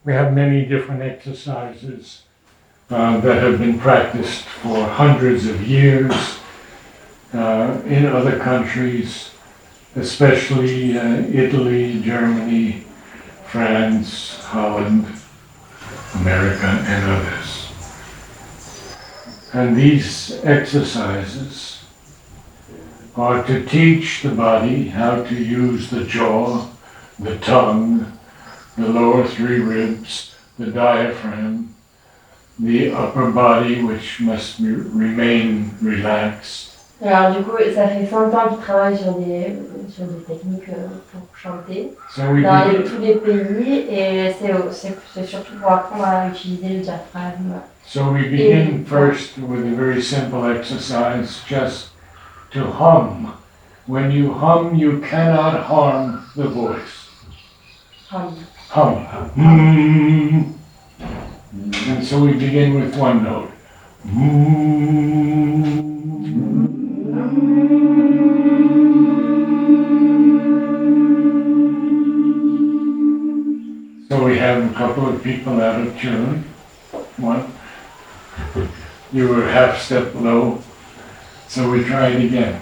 We have many different exercises that have been practiced for hundreds of years in other countries, especially Italy, Germany, France, Holland, America, and others. And these exercises are to teach the body how to use the jaw, the tongue, the lower three ribs, the diaphragm, the upper body, which must remain relaxed. Alors du coup, ça fait 100 ans qu'ils travaillent sur des techniques pour chanter dans tous les pays et c'est surtout pour apprendre à utiliser le diaphragme. So we begin first with a very simple exercise, just to hum. When you hum, you cannot harm the voice. Hum. Hum. Mm. And so we begin with one note. Mm. So we have a couple of people out of tune. One. You were half step low. So we try it again.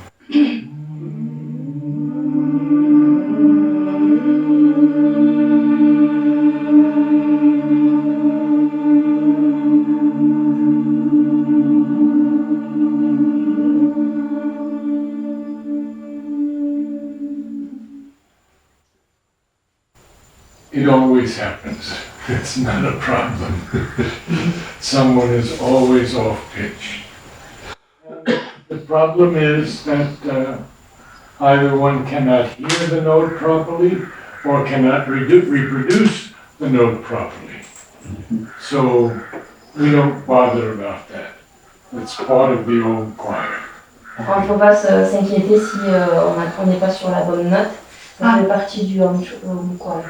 It always happens. It's not a problem. Someone is always off pitch. The problem is that either one cannot hear the note properly or cannot reproduce the note properly. So we don't bother about that. It's part of the old choir. Enfin, il ne faut pas s'inquiéter si on n'est pas sur la bonne note. Ça fait partie du home choir.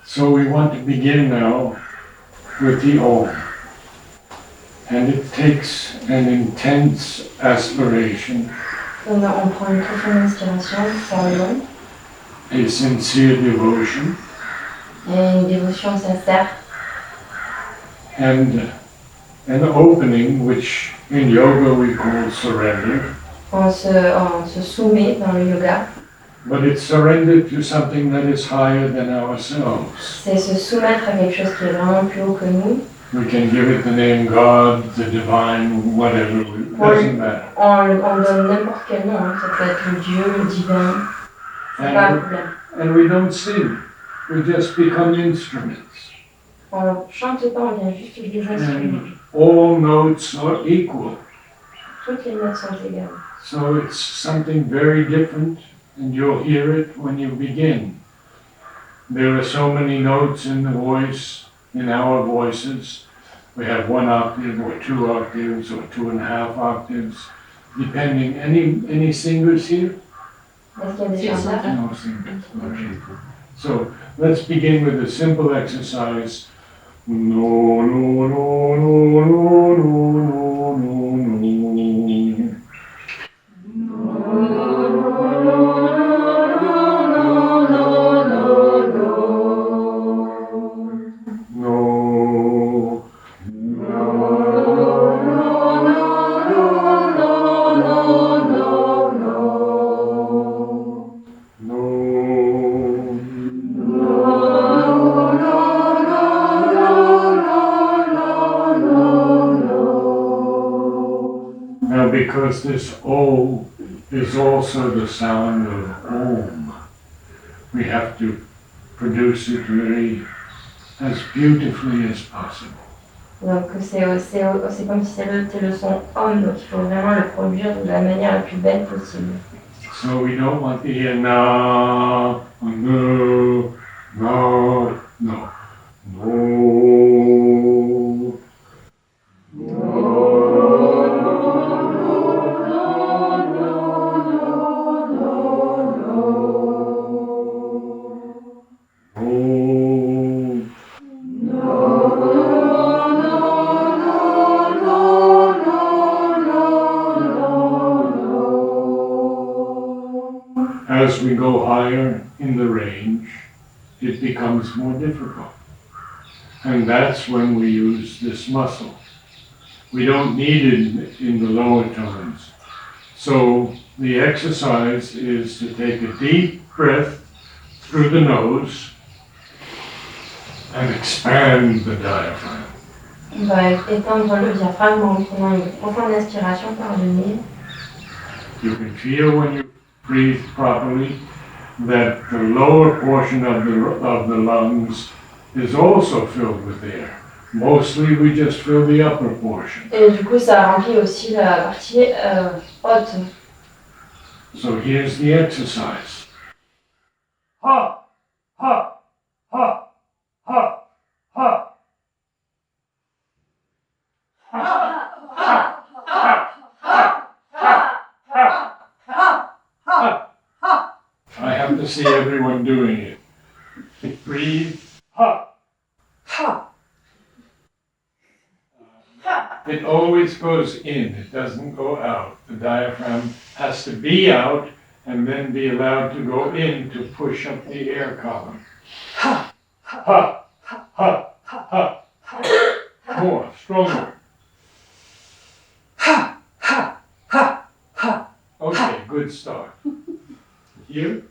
So we want to begin now with the Om. And it takes an intense aspiration, On prend une profonde inspiration par le nom a sincere devotion, et une dévotion sincère. and an opening which in yoga we call surrender. On se soumet dans le yoga. But it's surrender to something that is higher than ourselves. C'est se soumettre à quelque chose qui est vraiment plus haut que nous. We can give it the name God, the divine, whatever, it doesn't matter. On donne n'importe quel nom, hein. Ça peut être le Dieu, le divin, c'est pas un problème. And we don't sing, we just become instruments. On chante pas, on vient juste des instruments. All notes are equal. Toutes les notes sont égales. So it's something very different, and you'll hear it when you begin. There are so many notes in the voice, in our voices. We have 1 octave or 2 octaves or 2.5 octaves, depending. Any singers here? Est-ce qu'il y a des chanteurs? No singers. Okay. So let's begin with a simple exercise. No, no, no, no, no, no, no, no, no. Because this O is also the sound of Om, we have to produce it really as beautifully as possible. Donc c'est comme si c'était le son Om, donc il faut vraiment le produire de la manière la plus belle possible. So we don't want to hear na, no, no, no, no. As we go higher in the range, it becomes more difficult. And that's when we use this muscle. We don't need it in the lower tones. So the exercise is to take a deep breath through the nose and expand the diaphragm. On va étendre le diaphragme en prenant une profonde inspiration par le nez. You can feel when you breathe properly that the lower portion of the lungs is also filled with air. Mostly we just fill the upper portion. Et du coup, ça remplit aussi la partie haute. So here's the exercise. Ha, ha, ha, ha, ha. I have to see everyone doing it. Breathe. Ha. Ha. It always goes in, it doesn't go out. The diaphragm has to be out and then be allowed to go in to push up the air column. Ha. Ha. Ha. Ha. More, stronger. Ha. Ha. Ha. Ha. Okay, good start. You?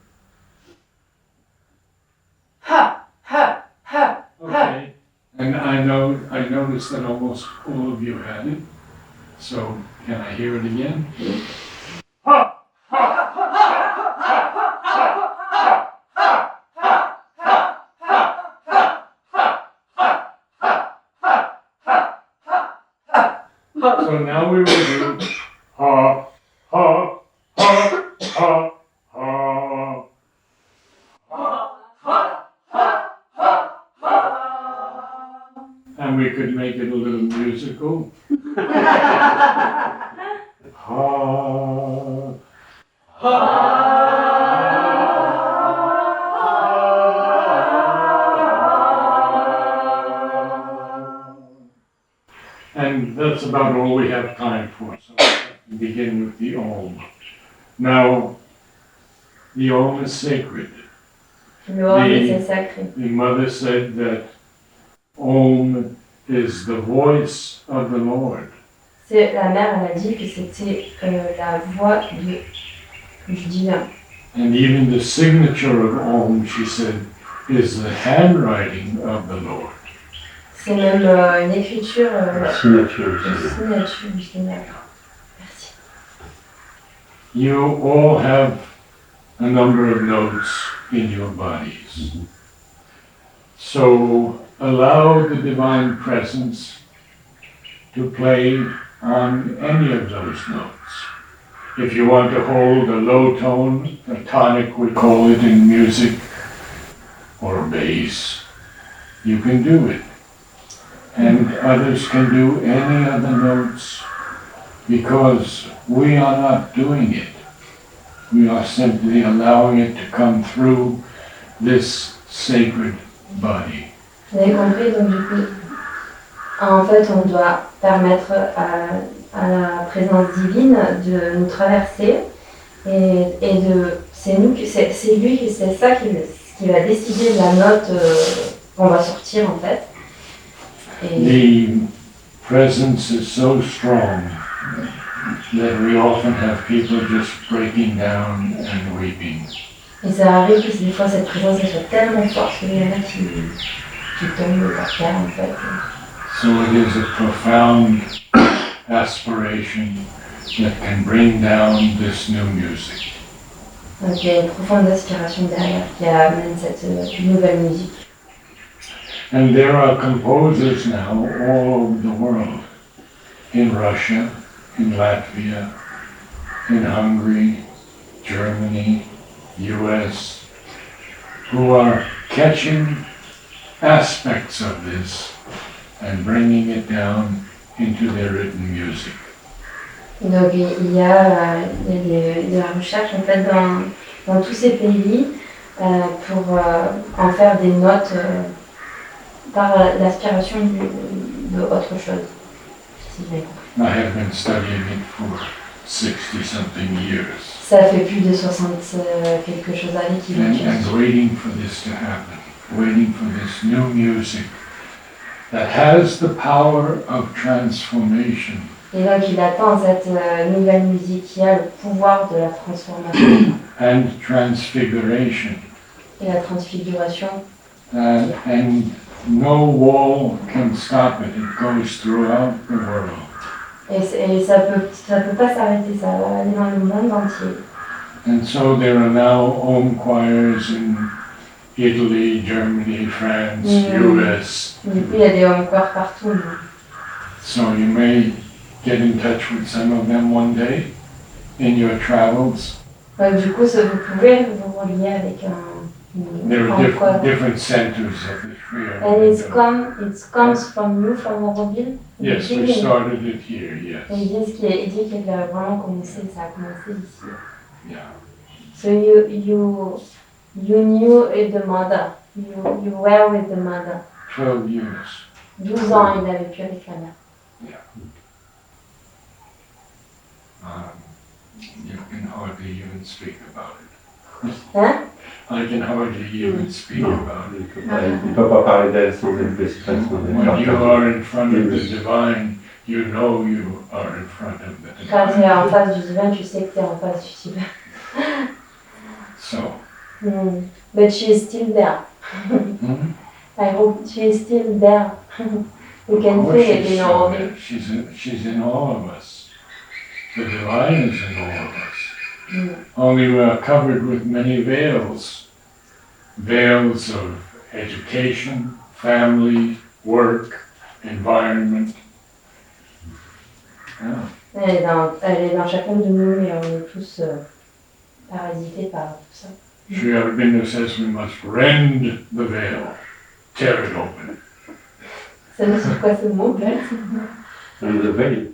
Ha, ha, ha, okay. And I noticed that almost all of you had it. So can I hear it again? Ha, ha, ha, so now we will do ha, ha, ha, ha. And we could make it a little musical. Ha, and that's about all we have time for. So we begin with the Om. Now, the Om is sacred. The mother said that Om is the voice of the Lord. La mère, elle a dit que c'était la voix du divin. And even the signature of Om, she said, is the handwriting of the Lord. C'est même une écriture, signature du Seigneur. Merci. You all have a number of notes in your bodies. So allow the divine presence to play on any of those notes. If you want to hold a low tone, a tonic we call it in music, or a bass, you can do it. And others can do any of the notes because we are not doing it. We are simply allowing it to come through this sacred body. Vous avez compris, donc du coup, en fait, on doit permettre à la présence divine de nous traverser et c'est lui, c'est ça qui va décider de la note qu'on va sortir en fait. The presence is so strong that we often have people just breaking down and weeping. Et ça arrive que des fois cette présence soit tellement forte qu'il y en a qui tombent par terre en fait. So it is a profound aspiration that can bring down this new music. Donc il y a une profonde aspiration derrière qui amène cette nouvelle musique. And there are composers now all over the world, in Russia, in Latvia, in Hungary, Germany, US, who are catching aspects of this and bringing it down into their written music. Donc il y a de la recherche en fait dans tous ces pays pour en faire des notes par l'aspiration de autre chose. Si j'ai compris. I have been studying it for 60-something years. Ça fait plus de 60 quelque chose années qu'il and waiting for this to happen. waiting for this new music that has the power of transformation. Et donc il attend cette nouvelle musique qui a le pouvoir de la transformation And transfiguration. et la transfiguration. And no wall can stop it. It goes throughout the world. Et ça peut pas s'arrêter, ça va aller dans le monde entier. And so there are now home choirs in Italy, Germany, France, US. Du coup, il y a des home choirs partout. So you may get in touch with some of them one day in your travels. Donc, du coup, vous pouvez vous relier avec There home choir. are different centers of the Sri And Aurobindo. it comes from you, from Auroville? Yes, we started it here, Et yes. il dit qu'il a vraiment commencé, ça a commencé ici. Yeah. So you knew the mother. You were with the mother. 12 years. 12 ans, il a vécu avec la mère. You can hardly even speak about it. Hein? I can hardly even speak about it. Il ne peut pas parler d'elle sans élever stress. When you are in front of the divine, you know you are in front of the Quand tu es divine. en face du divin, tu sais que tu es en face du divin. So, But she is still there. I hope she is still there. You can of feel course it in all of it. she's in all of us. The divine is in all of us. Only we are covered with many veils. Veils of education, family, work, environment. Yeah. Elle est dans chacun de nous, mais on est tous parasités par tout ça. Sri Aurobindo says we must rend the veil, tear it open. Ça veut dire quoi ce mot, Brent? And the veil.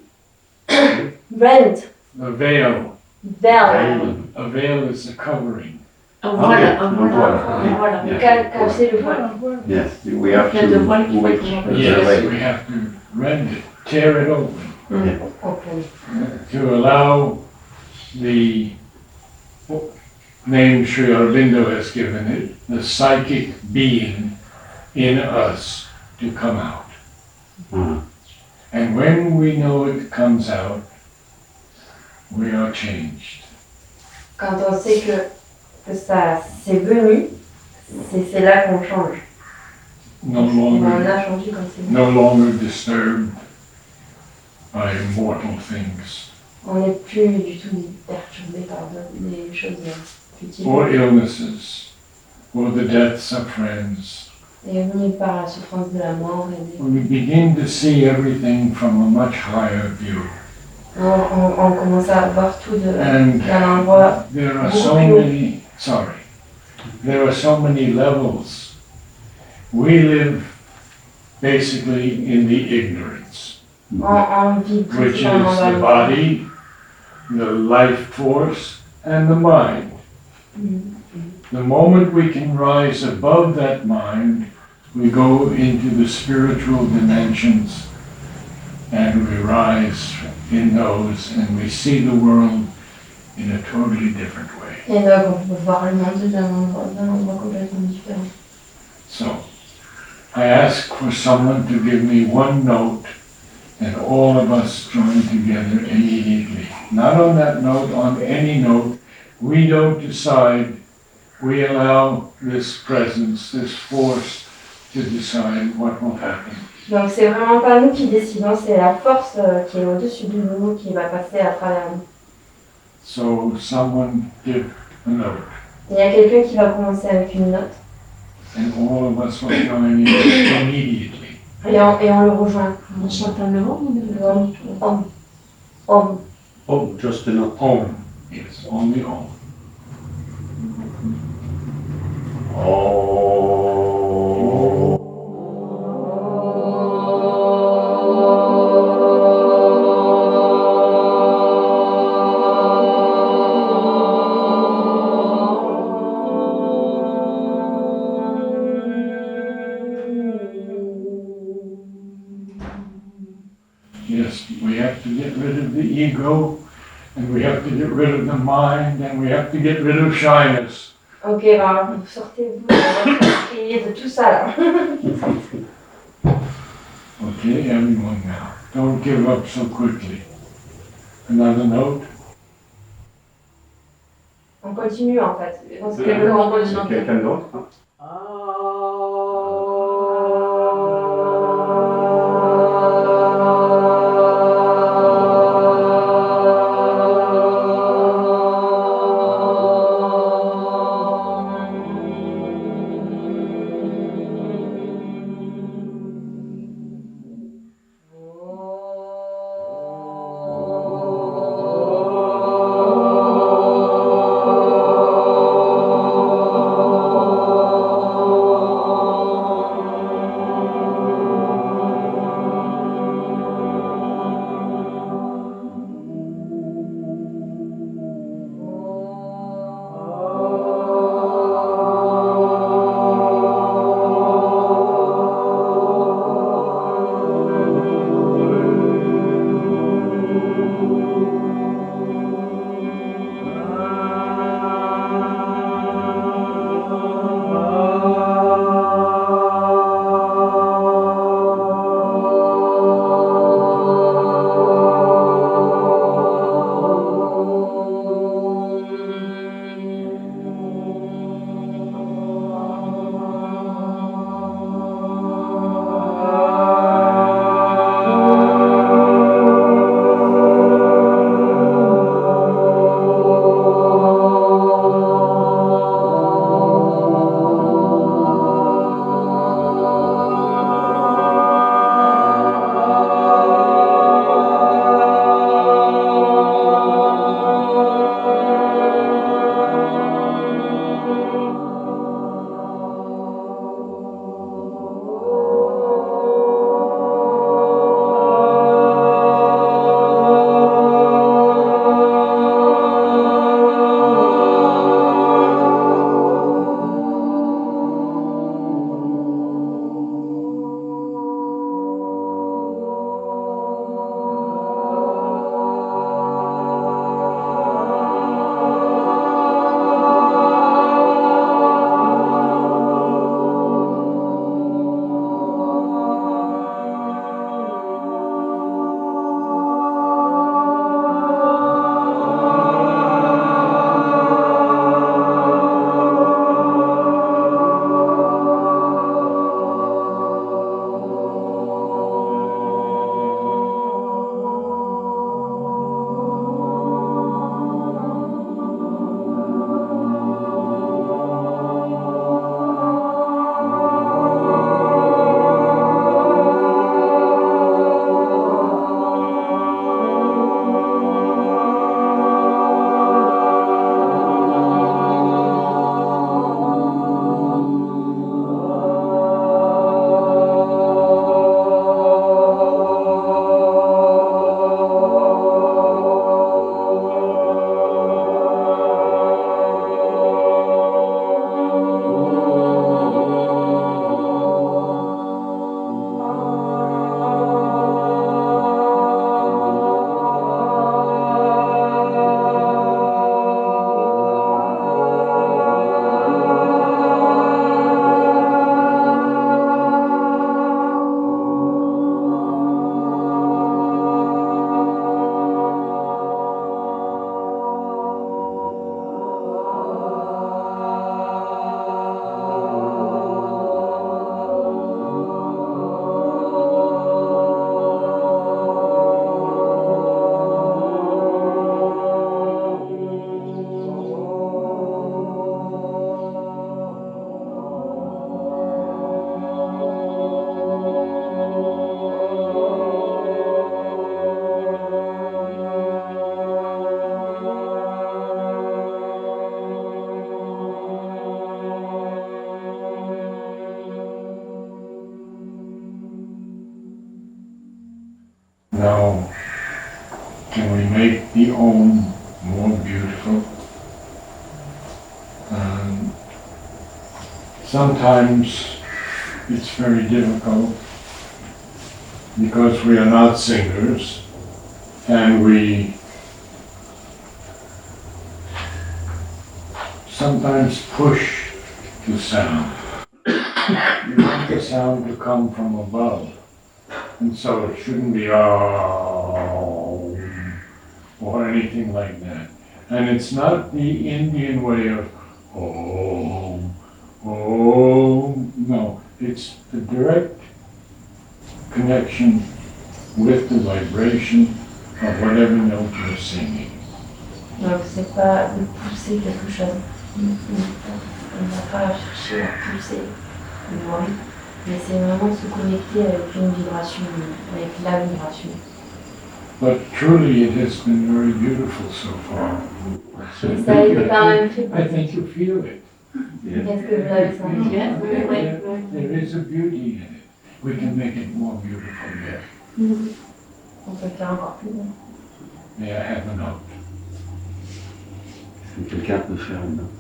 Brent. The veil. Veil. A veil is a covering. Voilà. Casser le voile. Yes, we have Il y a de voiles to qui wait. font the Yes, veil. we have to rend it, tear it open, Open. to allow the name Sri Aurobindo has given it, the psychic being in us to come out. And when we know it comes out, we are changed. Quand on sait que ça c'est venu, c'est là qu'on change. No On longer, a changé quand c'est venu. no longer disturbed by mortal things On n'est plus du tout perturbé par des choses futiles. or illnesses or the deaths of friends. Et venu par la souffrance de la mort. We begin to see everything from a much higher view. On commence à voir tout And d'un endroit. there are so many levels. We live basically in the ignorance, On vit which is principalement dans the le body, the life force, and the mind. The moment we can rise above that mind, we go into the spiritual dimensions and we rise in those and we see the world in a totally different way. Et donc on peut voir le monde d'un endroit complètement différent. So, I ask for someone to give me one note and all of us join together immediately. Not on that note, on any note. We don't decide. We allow this presence, this force to decide what will happen. Donc c'est vraiment pas nous qui décidons, c'est la force qui est au-dessus de nous qui va passer à travers nous. So someone give a note Il y a quelqu'un qui va commencer avec une note and all of us will join in immediately. et on le rejoint. On chante un moment ou Om. Oh, just enough. Om. Yes, only Om. Yes, we have to get rid of the ego, and we have to get rid of the mind, and we have to get rid of shyness. Ok, ben sortez-vous de tout ça là. Okay, everyone now. Don't give up so quickly. Another note? On continue en fait. On C'est continue. quelqu'un d'autre? Now, can we make the Om more beautiful? Sometimes it's very difficult because we are not singers and we sometimes push the sound. You want the sound to come from above. And so it shouldn't be oh or anything like that. And it's not the Indian way of oh, no. It's the direct connection with the vibration of whatever note you're singing. Donc c'est pas de pousser quelque chose. On ne va pas chercher à pousser une voix, mais c'est vraiment se connecter avec une vibration, avec la vibration. But truly it has been very beautiful so far. Ça a été quand même très I think you feel it. Est-ce que vous l'avez senti? There is a beauty in it. We can make it more beautiful yet. On peut faire encore plus bien. May I have a note? Si quelqu'un peut faire une note.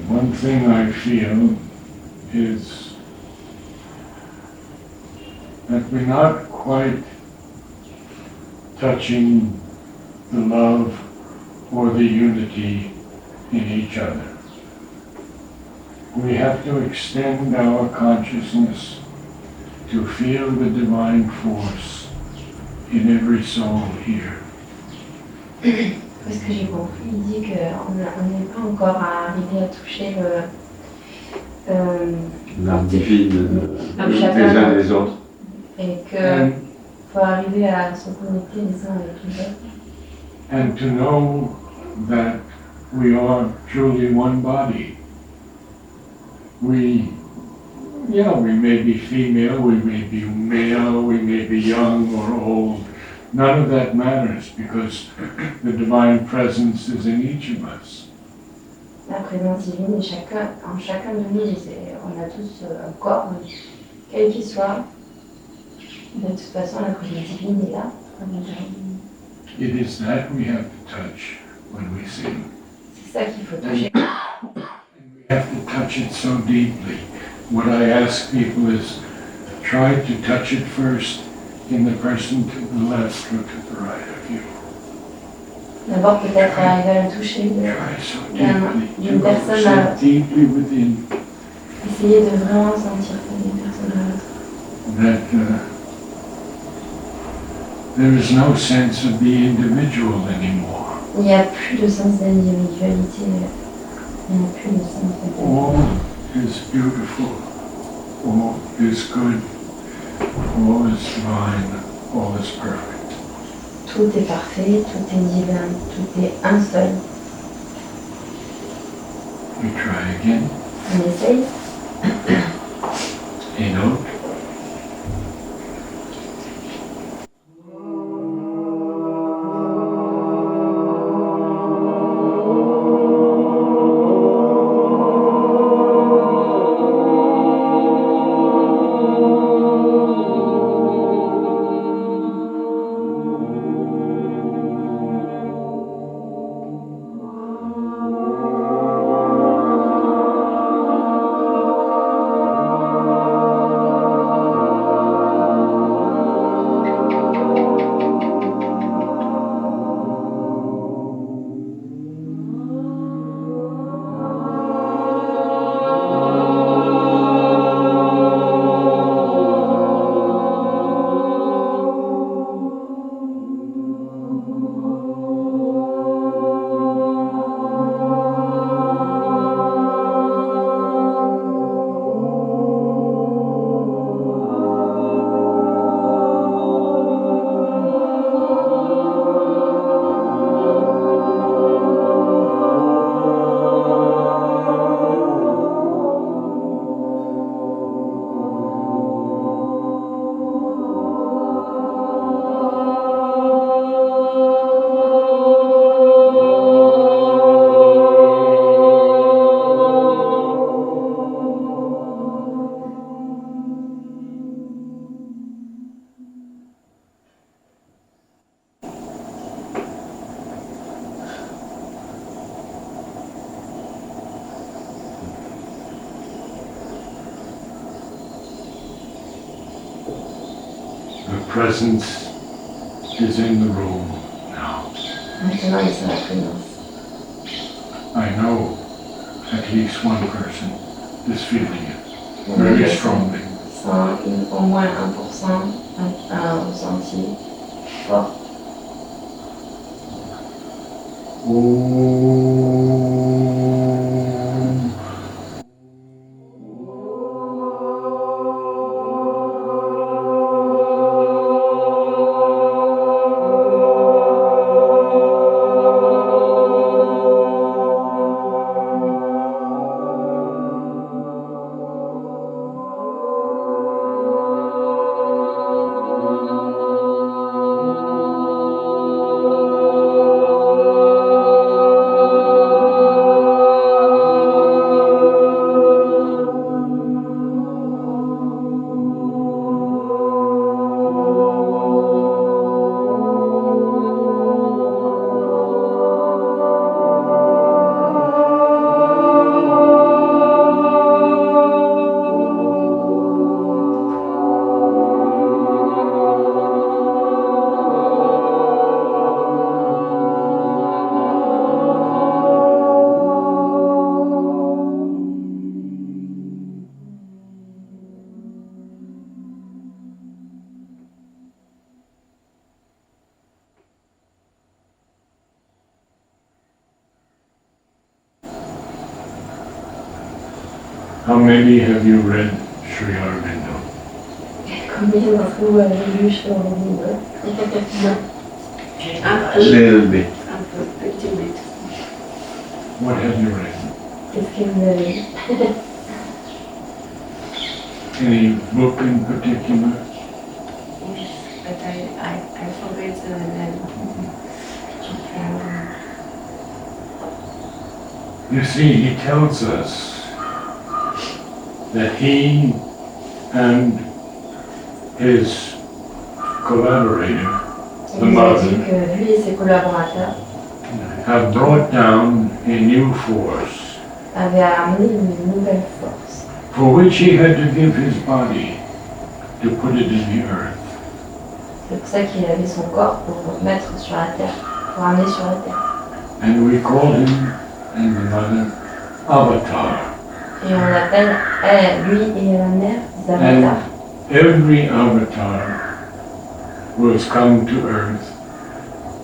One thing I feel is that we're not quite touching the love or the unity in each other. We have to extend our consciousness to feel the divine force in every soul here. Parce que j'ai compris, il dit qu'on n'est pas encore arrivé à toucher L'âme divine des chacun uns et des autres. et qu'il faut arriver à se connecter les uns avec les autres. And to know that we are truly one body. We may be female, we may be male, we may be young or old. None of that matters because the divine presence is in each of us. La présence divine est en chacun de nous. On a tous un corps, quel qu'il soit. De toute façon, la présence divine est là. It is that we have to touch when we sing. C'est ça qu'il faut toucher. And we have to touch it so deeply. What I ask people is try to touch it first in the person to the left or to the right of you. D'abord, peut-être arriver à le toucher Try so deeply, d'une to go personne à so l'autre. deeply within Essayer de vraiment sentir d'une personne à l'autre. that there is no sense of the individual anymore. Il n'y a plus de sens d'individualité. Il n'y a plus de sens d'individualité. All is beautiful, all is good, all is divine, all is perfect. tout est parfait, tout est divin, tout est un seul. We try again. On essaye. In out. The presence is in the room now. Maintenant, ils sont la présence. I know at least one person is feeling it Il y en a very qui strongly. sont au moins 1%, un ressenti fort. Om. How many have you read Sri Aurobindo? Combien d'entre vous avez lu Sri Aurobindo? Un peu, Little bit. un peu, petit bit. What have you read? Qu'est-ce que vous avez lu? Any book in particular? Yes, but I forget the name. You see, he tells us that he and his collaborator Il nous a dit que lui et ses collaborateurs have brought down a new force avaient amené une nouvelle force for which he had to give his body to put it in the earth. C'est pour ça qu'il avait son corps pour le mettre sur la terre, pour amener sur la terre. And we call him and the mother Avatar. Et on l'appelle, lui et la mère, des avatars. Every avatar who has come to earth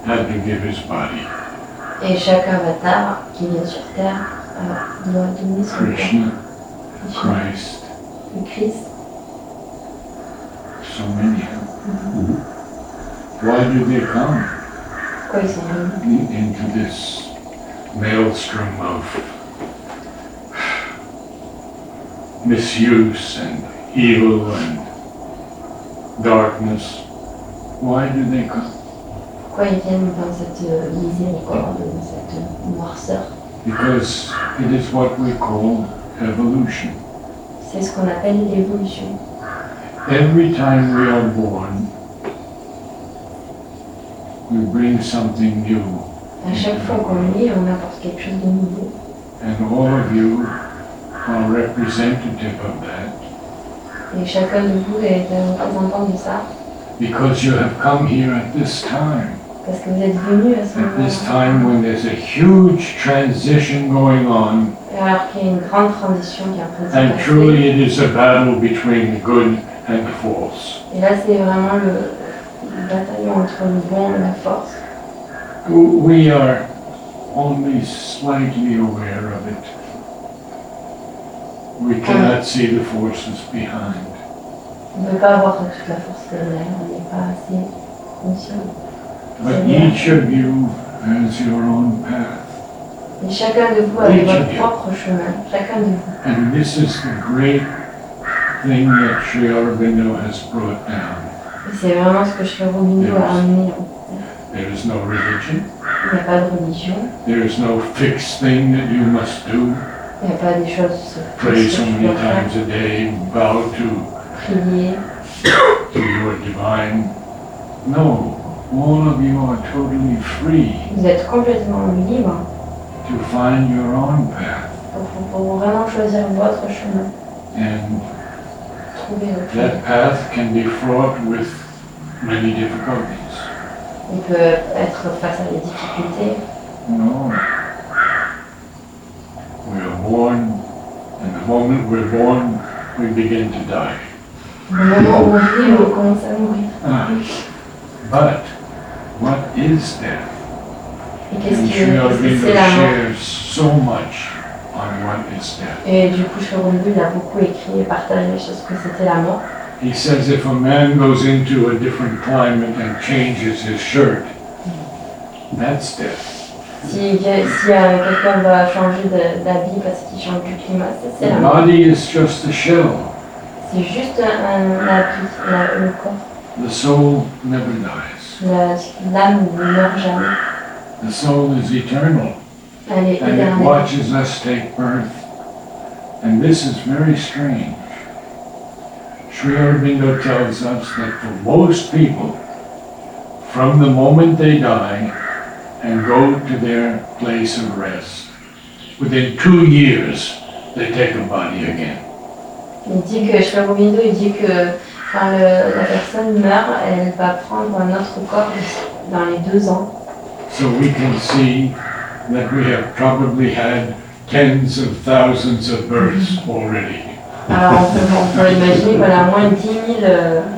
had to give his body. Et chaque avatar qui vient sur terre doit donner son corps. Krishna, Krishna, Christ, le Christ. so many of them. Why do they come? Pourquoi ils sont venus? into this maelstrom of misuse and evil and darkness. Why do they come? Pourquoi ils viennent dans cette miséricorde, dans cette noirceur? Because it is what we call evolution. C'est ce qu'on appelle l'évolution. Every time we are born, we bring something new. À chaque fois qu'on lit, on apporte quelque chose de nouveau. And all of you are representative of that. Et chacun de vous est un représentant de ça, Because you have come here at this time. parce que vous êtes venus à ce At this moment-là. time when there's a huge transition going on. Alors qu'il y a une grande transition qui est en train de se And passer. truly it is a battle between the good and the false. Et là, c'est vraiment le bataillon entre le bon et la force. We are only slightly aware of it. We cannot see the forces behind. On ne peut pas voir toute la force derrière, on n'est pas assez conscient. But each of you has your own path. Et chacun de vous a votre propre chemin, chacun de vous. And this is the great thing that Sri Aurobindo has brought down. Et c'est vraiment ce que Sri Aurobindo a amené. There is no religion. Il n'y a pas de religion, There is no fixed thing that you must do. il n'y a pas des choses Pray so que tu many dois faire, times a day, bow prier. to your divine. No, all of you are totally free Vous êtes complètement libre to find your own path. pour vraiment choisir votre chemin, And trouver votre chemin. that path can be fraught with many difficulties. Il peut être face à des difficultés. No. We are born, and the moment we're born, we begin to die. Au moment où on vit, on commence à mourir. But what is death? Et qu'est-ce And que Sri Aurobindo c'est la mort? shares so much on what is death. Et du coup, Sri Aurobindo il a beaucoup écrit et partagé sur ce que c'était la mort. He says if a man goes into a different climate and changes his shirt, that's death. Si quelqu'un va changer d'habit parce qu'il change du climat, ça, c'est The la mort. body is just a shell. C'est juste un habit, le corps. The soul never dies. L'âme ne meurt jamais. The soul is eternal. Elle est And it éternelle. watches us take birth. And this is very strange. Sri Aurobindo tells us that for most people, from the moment they die and go to their place of rest, within 2 years, they take a body again. Il dit que Sri Aurobindo, il dit que quand la personne meurt, elle va prendre un autre corps dans les 2 ans. So we can see that we have probably had tens of thousands of births already. Alors on peut imaginer qu'on a au moins 10 000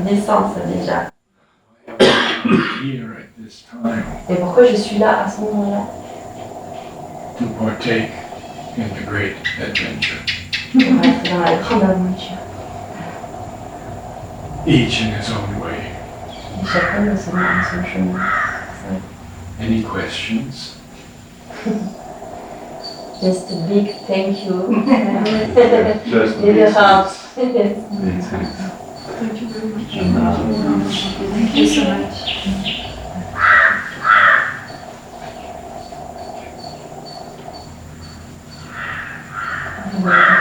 naissances déjà. Here at this time Et pourquoi je suis là à ce moment-là? to partake in the great adventure, Pour être dans la grande aventure. each in his own way. Et chacun de son chemin. Any questions? Just a big thank you. Just In the heart. Thank you very much. Thank you so much. Voilà.